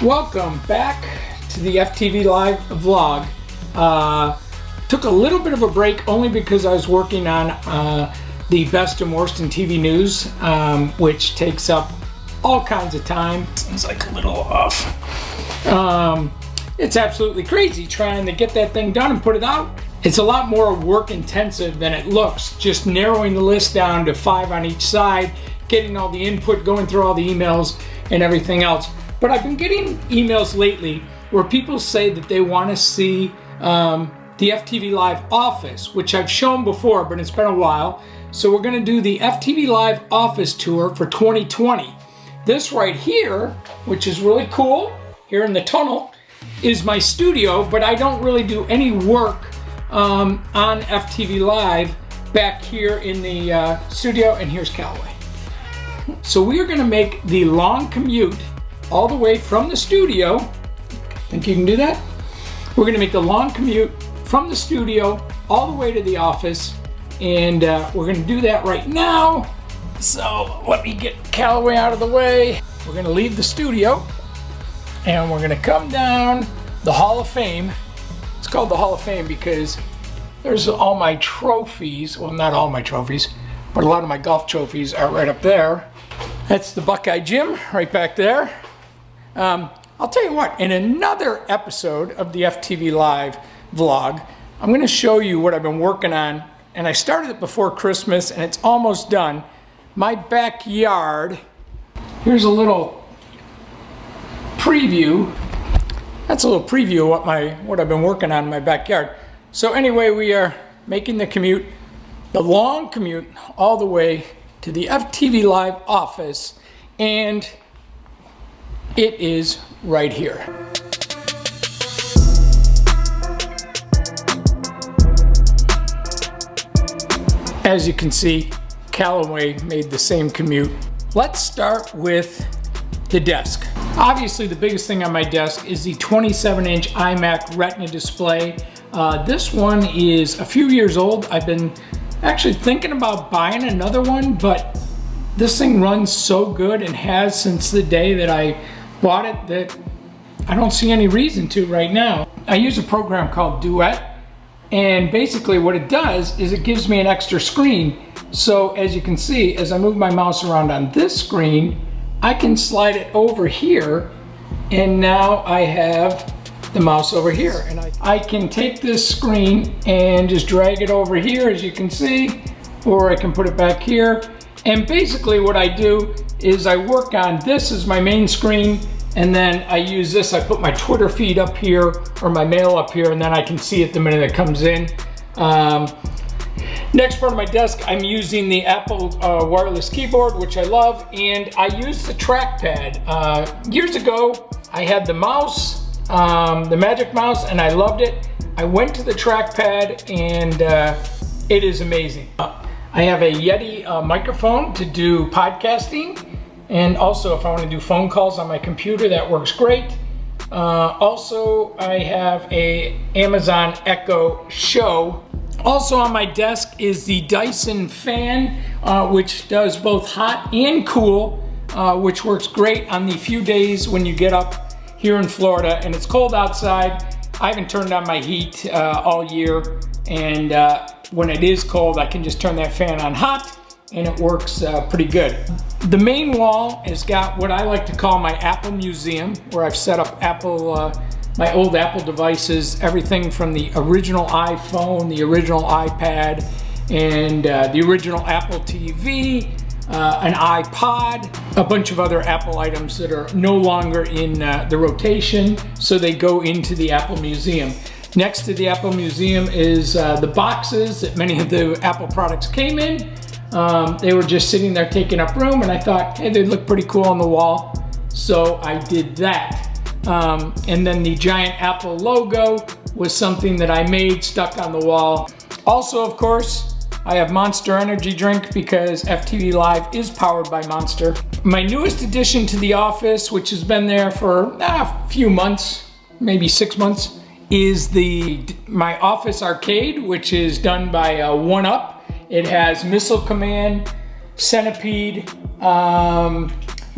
Welcome back to the FTVLive vlog. Took a little bit of a break only because I was working on the best and worst in TV news, which takes up all kinds of time. Sounds like a little off. It's absolutely crazy trying to get that thing done and put it out. It's a lot more work intensive than it looks, just narrowing the list down to 5 on each side, getting all the input, going through all the emails and everything else. But I've been getting emails lately where people say that they want to see the FTVLive office, which I've shown before, but it's been a while. So we're going to do the FTVLive office tour for 2020. This right here, which is really cool, here in the tunnel, is my studio, but I don't really do any work on FTVLive back here in the studio, and here's Callaway. So we are going to make the long commute all the way from the studio. Think you can do that? We're going to make the long commute from the studio all the way to the office, and we're going to do that right now. So let me get Callaway out of the way. We're going to leave the studio and we're going to come down the Hall of Fame. It's called the Hall of Fame because there's all my trophies. Well, not all my trophies, but a lot of my golf trophies are right up there. That's the Buckeye Gym right back there. I'll tell you what, in another episode of the FTVLive vlog, I'm going to show you what I've been working on, and I started it before Christmas and it's almost done. My backyard. Here's a little preview. That's a little preview of what I've been working on in my backyard. So anyway, we are making the commute, the long commute, all the way to the FTVLive office, and it is right here. As you can see, Callaway made the same commute. Let's start with the desk. Obviously, the biggest thing on my desk is the 27-inch iMac Retina display. This one is a few years old. I've been actually thinking about buying another one, but this thing runs so good and has since the day that I bought it that I don't see any reason to right now. I use a program called Duet, and basically what it does is it gives me an extra screen. So as you can see, as I move my mouse around on this screen, I can slide it over here, and now I have the mouse over here. And I can take this screen and just drag it over here, as you can see, or I can put it back here. And basically what I do is I work on this as my main screen, and then I use this, I put my Twitter feed up here or my mail up here, and then I can see it the minute it comes in. Next part of my desk, I'm using the Apple wireless keyboard, which I love, and I use the trackpad. Years ago, I had the mouse, the Magic Mouse, and I loved it. I went to the trackpad, and it is amazing. I have a Yeti microphone to do podcasting, and also if I want to do phone calls on my computer, that works great. Also, I have a Amazon Echo Show. Also on my desk is the Dyson fan, which does both hot and cool, which works great on the few days when you get up here in Florida and it's cold outside. I haven't turned on my heat all year, and when it is cold, I can just turn that fan on hot and it works pretty good. The main wall has got what I like to call my Apple museum, where I've set up Apple, my old Apple devices, everything from the original iPhone, the original iPad, and the original Apple TV, an iPod, a bunch of other Apple items that are no longer in the rotation, so they go into the Apple Museum. Next to the Apple Museum is the boxes that many of the Apple products came in. They were just sitting there taking up room, and I thought, hey, they'd look pretty cool on the wall, so I did that. And then the giant Apple logo was something that I made, stuck on the wall. Also, of course, I have Monster Energy drink because FTVLive is powered by Monster. My newest addition to the office, which has been there for a few months, maybe 6 months, is my office arcade, which is done by 1UP. It has Missile Command, Centipede,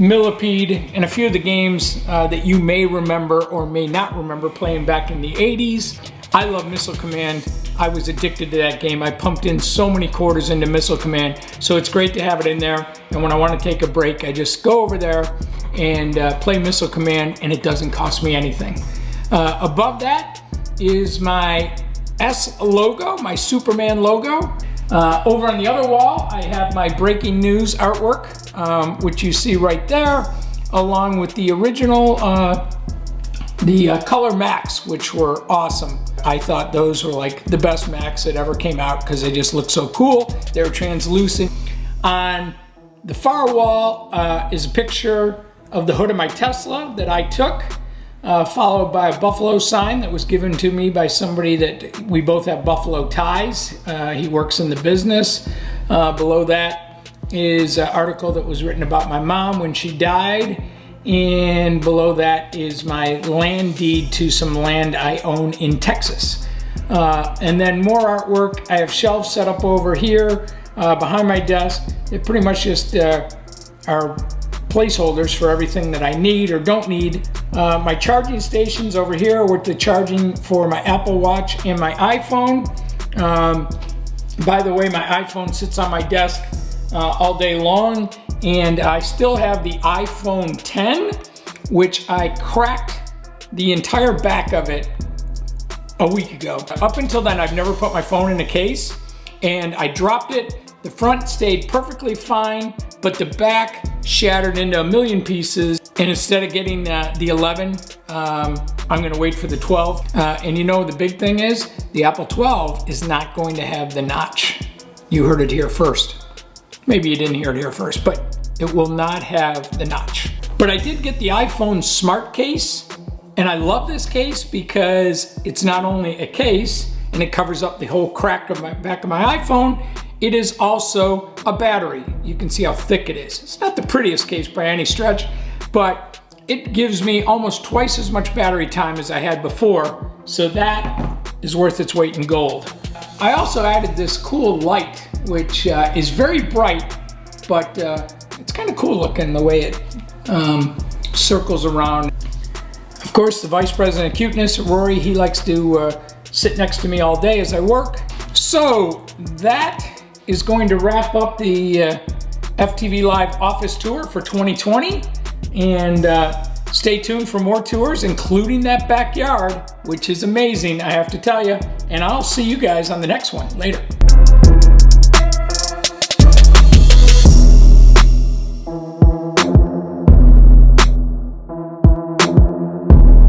Millipede, and a few of the games that you may remember or may not remember playing back in the 80s. I love Missile Command. I was addicted to that game. I pumped in so many quarters into Missile Command, so it's great to have it in there. And when I want to take a break, I just go over there and play Missile Command, and it doesn't cost me anything. Above that is my S logo, my Superman logo. Over on the other wall, I have my breaking news artwork, which you see right there, along with the original, the color Macs, which were awesome. I thought those were like the best Macs that ever came out because they just look so cool. They're translucent. On the far wall is a picture of the hood of my Tesla that I took, followed by a buffalo sign that was given to me by somebody that we both have buffalo ties. He works in the business. Below that is an article that was written about my mom when she died. And below that is my land deed to some land I own in Texas. And then more artwork. I have shelves set up over here behind my desk. They pretty much just are placeholders for everything that I need or don't need. My charging stations over here with the charging for my Apple Watch and my iPhone. By the way, my iPhone sits on my desk all day long, and I still have the iPhone 10, which I cracked the entire back of it a week ago. Up until then, I've never put my phone in a case, and I dropped it. The front stayed perfectly fine, but the back shattered into a million pieces. And instead of getting the 11, I'm gonna wait for the 12. And you know, the big thing is, the Apple 12 is not going to have the notch. You heard it here first. Maybe you didn't hear it here first, but it will not have the notch. But I did get the iPhone Smart Case, and I love this case because it's not only a case, and it covers up the whole crack of my back of my iPhone, it is also a battery. You can see how thick it is. It's not the prettiest case by any stretch, but it gives me almost twice as much battery time as I had before, so that is worth its weight in gold. I also added this cool light, which is very bright, but it's kind of cool looking the way it circles around. Of course, the Vice President of Cuteness, Rory, he likes to sit next to me all day as I work. So that is going to wrap up the FTVLive office tour for 2020. And stay tuned for more tours, including that backyard, which is amazing, I have to tell you. And I'll see you guys on the next one. Later.